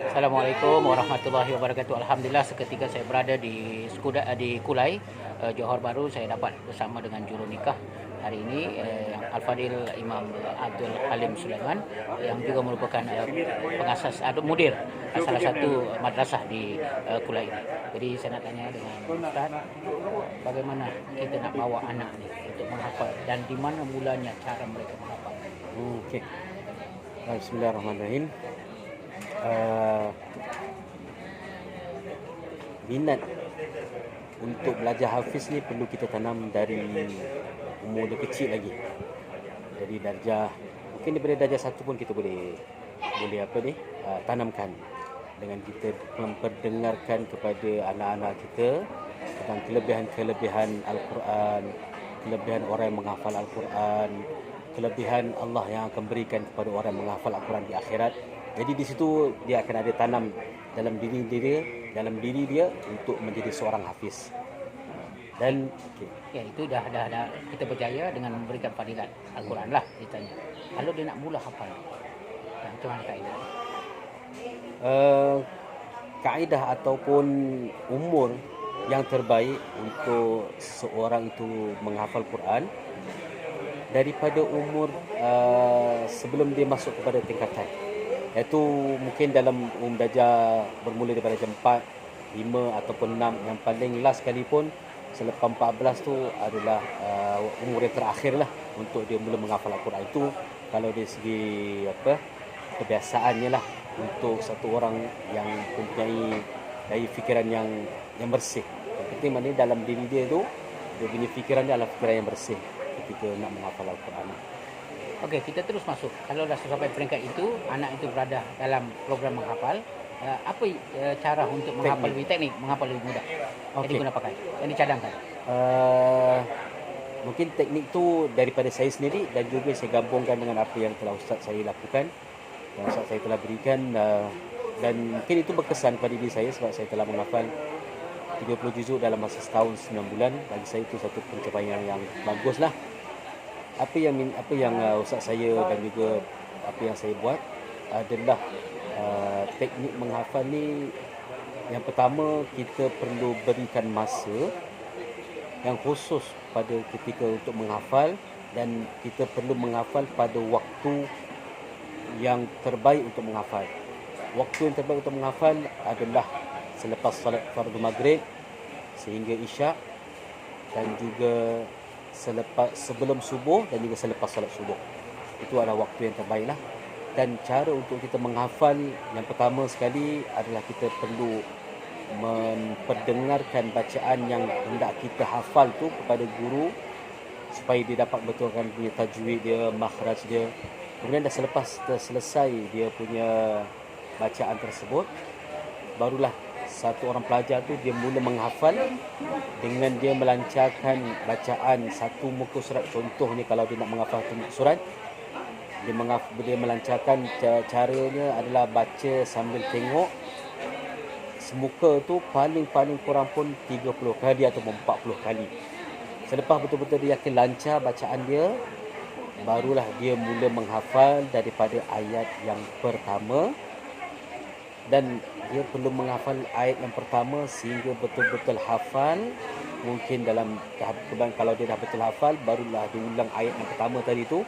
Assalamualaikum warahmatullahi wabarakatuh. Alhamdulillah seketika saya berada di Kulai, Johor Bahru. Saya dapat bersama dengan juru nikah hari ini, Al-Fadil Imam Abdul Halim Sulaiman, yang juga merupakan pengasas atau mudir salah satu madrasah di Kulai ini. Jadi saya nak tanya dengan Ustaz, bagaimana kita nak bawa anak ni untuk menghafal dan di mana mulanya cara mereka menghafal? Okey. Bismillahirrahmanirrahim. Minat untuk belajar hafiz ni perlu kita tanam dari umur dia kecil lagi. Dari darjah, mungkin daripada darjah satu pun kita boleh tanamkan dengan kita memperdengarkan kepada anak-anak kita tentang kelebihan-kelebihan Al-Quran, kelebihan orang yang menghafal Al-Quran, kelebihan Allah yang akan berikan kepada orang yang menghafal Al-Quran di akhirat. Jadi di situ dia akan ada tanam dalam diri dia untuk menjadi seorang hafiz. Dan Ya, itu dah kita berjaya dengan memberikan fadilat Al-Quran lah ceritanya. Kalau dia nak mula hafal, macam mana kaedah? kaedah ataupun umur yang terbaik untuk seorang itu menghafal Quran daripada umur sebelum dia masuk kepada tingkatan, iaitu mungkin dalam darjah bermula daripada darjah 4, 5 ataupun 6. Yang paling last sekali pun selepas 14 tu adalah umur yang terakhir lah untuk dia mula menghafal Al-Quran. Itu kalau dari segi kebiasaannya lah, untuk satu orang yang mempunyai daya fikiran yang bersih. Yang penting maknanya dalam diri dia tu, dia punya fikiran dia adalah fikiran yang bersih ketika nak menghafal Al-Quran. Okey, kita terus masuk. Kalau dah sampai peringkat itu, anak itu berada dalam program menghafal, apa cara untuk menghafal lebih teknik, menghafal lebih mudah yang Okey. diguna pakai, yang dicadangkan? Mungkin teknik tu daripada saya sendiri dan juga saya gabungkan dengan apa yang telah Ustaz saya lakukan, yang Ustaz saya telah berikan, dan mungkin itu berkesan pada diri saya sebab saya telah menghafal 30 juzuk dalam masa setahun 9 bulan. Bagi saya itu satu pencapaian yang bagus lah. Apa yang Ustaz saya dan juga apa yang saya buat adalah teknik menghafal ni. Yang pertama, kita perlu berikan masa yang khusus pada ketika untuk menghafal, dan kita perlu menghafal pada waktu yang terbaik untuk menghafal. Waktu yang terbaik untuk menghafal adalah selepas salat fardu maghrib sehingga isyak, dan juga sebelum subuh dan juga selepas salat subuh. Itu adalah waktu yang terbaik lah. Dan cara untuk kita menghafal, yang pertama sekali adalah kita perlu memperdengarkan bacaan yang hendak kita hafal tu kepada guru, supaya dia dapat betulkan punya tajwid dia, makhraj dia. Kemudian dah selepas selesai dia punya bacaan tersebut, barulah satu orang pelajar tu dia mula menghafal dengan dia melancarkan bacaan satu muka surat. Contohnya kalau dia nak menghafal satu muka surat, dia melancarkan caranya adalah baca sambil tengok semuka tu paling kurang pun 30 kali atau 40 kali. Selepas betul-betul dia yakin lancar bacaan dia, barulah dia mula menghafal daripada ayat yang pertama. Dan dia perlu menghafal ayat yang pertama sehingga betul-betul hafal. Mungkin dalam tahap kalau dia dah betul hafal, barulah dia ulang ayat yang pertama tadi tu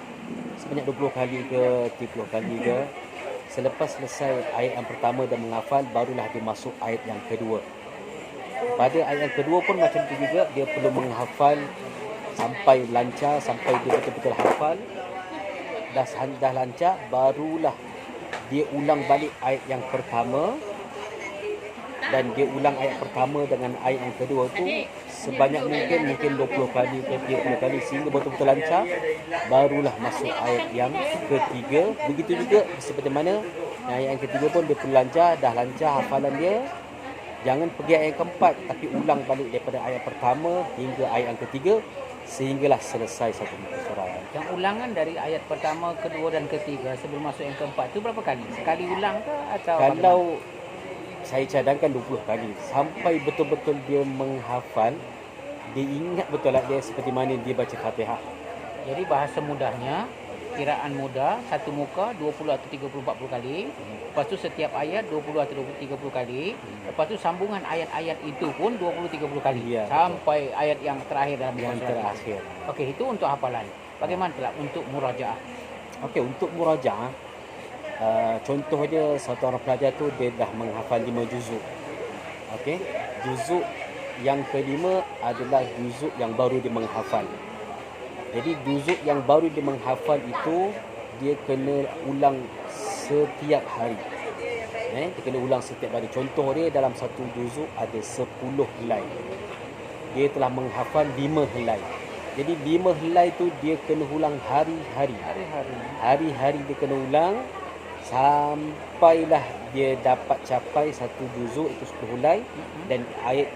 sebanyak 20 kali ke 30 kali ke. Selepas selesai ayat yang pertama dan menghafal, barulah dia masuk ayat yang kedua. Pada ayat yang kedua pun macam tu juga, dia perlu menghafal sampai lancar, sampai dia betul-betul hafal. Dah lancar, barulah dia ulang balik ayat yang pertama, dan dia ulang ayat pertama dengan ayat yang kedua tu sebanyak mungkin 20 kali ke 30 kali sehingga betul-betul lancar, barulah masuk ayat yang ketiga. Begitu juga seperti mana ayat yang ketiga pun dia perlu lancar. Dah lancar hafalan dia, jangan pergi ayat yang keempat, tapi ulang balik daripada ayat pertama hingga ayat yang ketiga sehinggalah selesai satu muka surat. Yang ulangan dari ayat pertama, kedua dan ketiga sebelum masuk yang keempat tu berapa kali? Sekali ulang ke atau Kalau saya cadangkan 20 kali sampai betul-betul dia menghafal, dia ingat betul lah dia seperti mana dia baca Fatihah. Jadi bahasa mudahnya, kiraan mudah, satu muka 20 atau 30 40 kali. Lepas tu setiap ayat 20 atau 30 kali. Lepas tu sambungan ayat-ayat itu pun 20 30 kali Ya, sampai ayat yang terakhir dalam yang surat. terakhir. Okey, itu untuk hafalan. Bagaimana pula untuk murajaah? Okey, untuk murajaah, contoh dia satu orang pelajar tu dia dah menghafal 5 juzuk. Okey, juzuk yang kelima adalah juzuk yang baru dia menghafal. Jadi juzuk yang baru dia menghafal itu dia kena ulang setiap hari. Dia kena ulang setiap hari. Contoh dia dalam satu juzuk ada 10 helai. Dia telah menghafal 5 helai. Jadi 5 helai tu dia kena ulang hari-hari. Hari-hari dia kena ulang sampailah dia dapat capai satu juzuk itu 10 helai dan ayat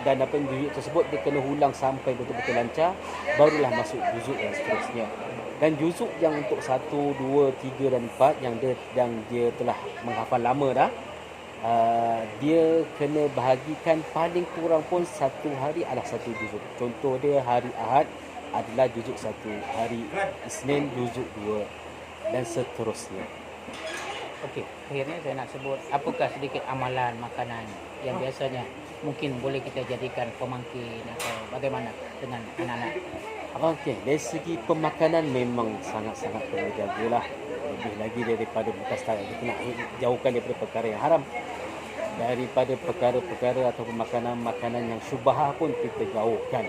dan apa juzuk tersebut dia kena ulang sampai betul-betul lancar, barulah masuk juzuk yang seterusnya. Dan juzuk yang untuk 1, 2, 3 dan 4 yang dia telah menghafal lama dah, dia kena bahagikan paling kurang pun satu hari adalah satu juzuk. Contoh dia hari Ahad adalah juzuk 1, hari Isnin juzuk 2 dan seterusnya. Okey, akhirnya saya nak sebut apakah sedikit amalan makanan yang biasanya mungkin boleh kita jadikan pemangkin atau bagaimana dengan anak-anak. Okey, dari segi pemakanan memang sangat-sangat kena jagalah. Lebih lagi daripada bukan setakat kita nak jauhkan daripada perkara yang haram. Daripada perkara-perkara atau makanan-makanan yang syubhah pun kita jauhkan.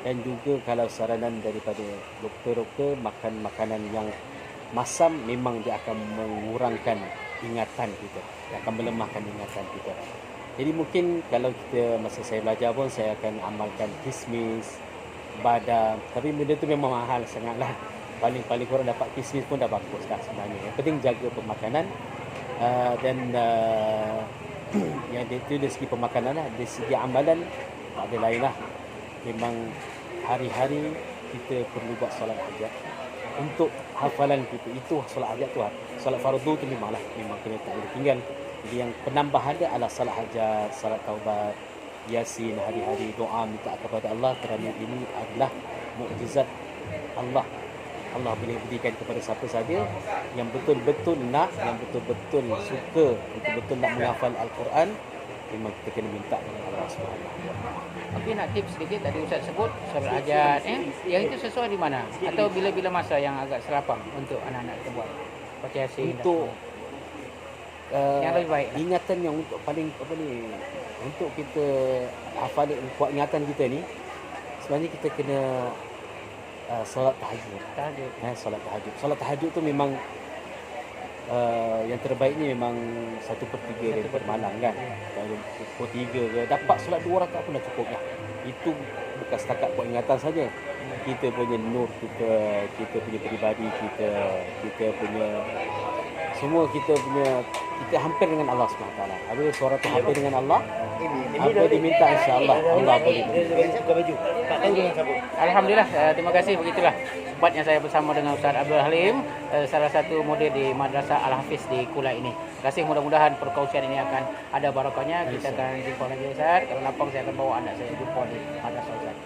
Dan juga kalau saranan daripada doktor-doktor, makan makanan yang masam memang dia akan mengurangkan ingatan kita. Dia akan melemahkan ingatan kita. Jadi mungkin kalau kita masa saya belajar pun saya akan amalkan kismis, badam. Tapi benda tu memang mahal sangatlah. Paling-paling kurang dapat kismis pun dah bagus dah sebenarnya. Yang penting jaga pemakanan dan yang itu dari segi pemakanan lah. Dari segi amalan tak ada lain lah. Memang hari-hari kita perlu buat solat hajat. Untuk hafalan kita itu solat hajat tu, solat fardu tu memang kena tak boleh tinggal. Jadi yang penambahan dia adalah salat hajat, salat taubat, yasin, hari-hari doa minta kepada Allah kerana ini adalah mukjizat Allah. Allah boleh berikan kepada siapa saja yang betul-betul nak, yang betul-betul suka, betul-betul nak menghafal Al-Quran, memang kita kena minta kepada Allah SWT. Okey, nak tips sedikit tadi Ustaz sebut solat hajat yang itu sesuai di mana atau bila-bila masa yang agak selapang untuk anak-anak kita buat baca yasin Untuk yang lebih baik ingatan yang untuk paling untuk kita hafal kuat ingatan kita ni, sebenarnya kita kena solat tahajud. Solat tahajud. Solat tahajud tu memang yang terbaik ni memang 1/3 daripada malam kan. Kalau 1/3 ke dapat solat 2 rakaat pun dah cukup dah. Itu bukan setakat kuat ingatan saja. Kita punya nur kita punya peribadi kita punya semua kita hampir dengan Allah SWT. Apabila seorang tu hampir dengan Allah, apa diminta insya-Allah Allah boleh. Alhamdulillah, terima kasih. Begitulah sempatnya saya bersama dengan Ustaz Abdul Halim, salah satu mudir di Madrasah Al-Hafiz di Kulai ini. Terima kasih, mudah-mudahan perkongsian ini akan ada barakahnya. Kita akan jumpa lagi Ustaz. Kalau lapang saya akan bawa anak saya jumpa di Madrasah Ustaz.